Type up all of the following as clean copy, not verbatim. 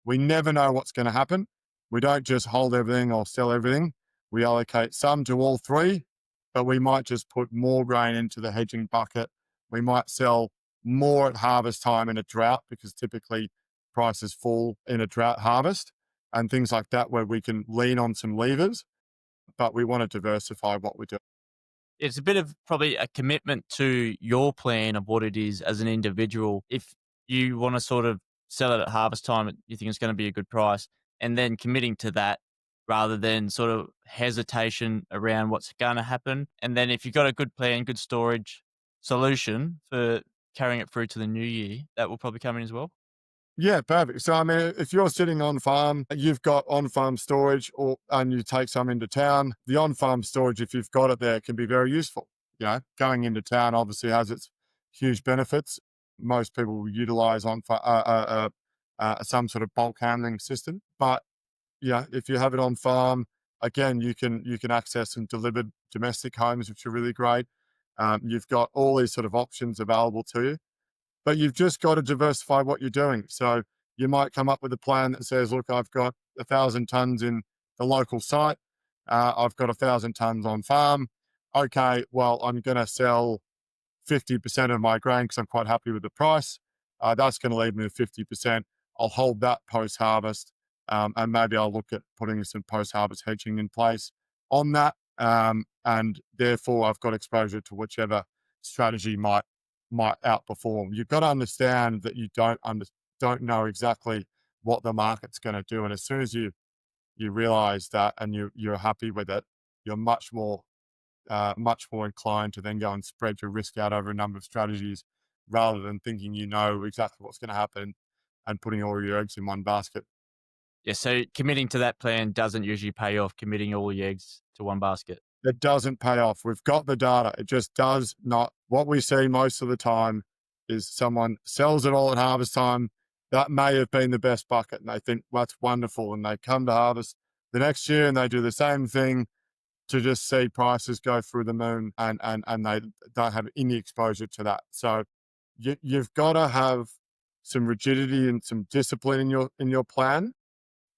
we never know what's going to happen. We don't just hold everything or sell everything. We allocate some to all three, but we might just put more grain into the hedging bucket. We might sell more at harvest time in a drought because typically prices fall in a drought harvest and things like that where we can lean on some levers, but we want to diversify what we do. It's a bit of probably a commitment to your plan of what it is as an individual. If you want to sort of sell it at harvest time, you think it's going to be a good price, and then committing to that rather than sort of hesitation around what's going to happen. And then if you've got a good plan, good storage solution for carrying it through to the new year, that will probably come in as well. Yeah, perfect. So, I mean, if you're sitting on farm, you've got on farm storage, and you take some into town, the on farm storage, if you've got it there, can be very useful. Going into town obviously has its huge benefits. Most people will utilize some sort of bulk handling system, but yeah, if you have it on farm, again, you can access and deliver domestic homes, which are really great. You've got all these sort of options available to you, but you've just got to diversify what you're doing. So you might come up with a plan that says, look, I've got 1,000 tons in the local site. I've got 1,000 tons on farm. Okay, well, I'm going to sell 50% of my grain because I'm quite happy with the price. That's going to leave me with 50%. I'll hold that post harvest, and maybe I'll look at putting some post harvest hedging in place on that. And therefore, I've got exposure to whichever strategy might outperform. You've got to understand that you don't know exactly what the market's going to do, and as soon as you realize that and you're happy with it, you're much more inclined to then go and spread your risk out over a number of strategies rather than thinking you know exactly what's going to happen and putting all your eggs in one basket. Yeah, so committing to that plan doesn't usually pay off, committing all your eggs to one basket. It doesn't pay off. We've got the data. It just does not. What we see most of the time is someone sells it all at harvest time. That may have been the best bucket and they think that's wonderful. And they come to harvest the next year and they do the same thing to just see prices go through the moon and they don't have any exposure to that. So you've got to have some rigidity and some discipline in your plan,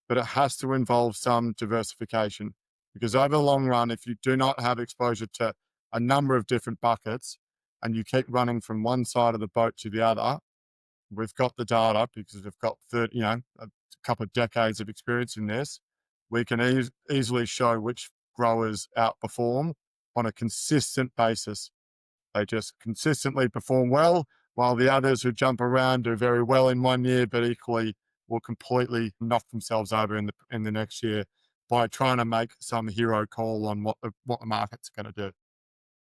but it has to involve some diversification because over the long run, if you do not have exposure to a number of different buckets and you keep running from one side of the boat to the other, we've got the data because we've got a couple of decades of experience in this. We can easily show which growers outperform on a consistent basis. They just consistently perform well, while the others who jump around do very well in one year, but equally will completely knock themselves over in the next year by trying to make some hero call on what the market's going to do.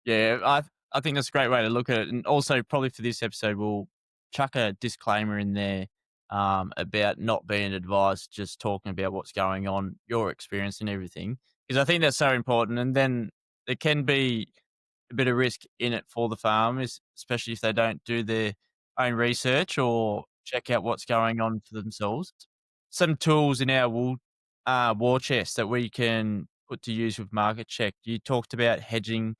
Yeah, I think that's a great way to look at it, and also probably for this episode, we'll chuck a disclaimer in there about not being advised, just talking about what's going on, your experience, and everything, because I think that's so important. And then there can be a bit of risk in it for the farmers, especially if they don't do their own research or check out what's going on for themselves. Some tools in our war chest that we can put to use with market check. You talked about hedging.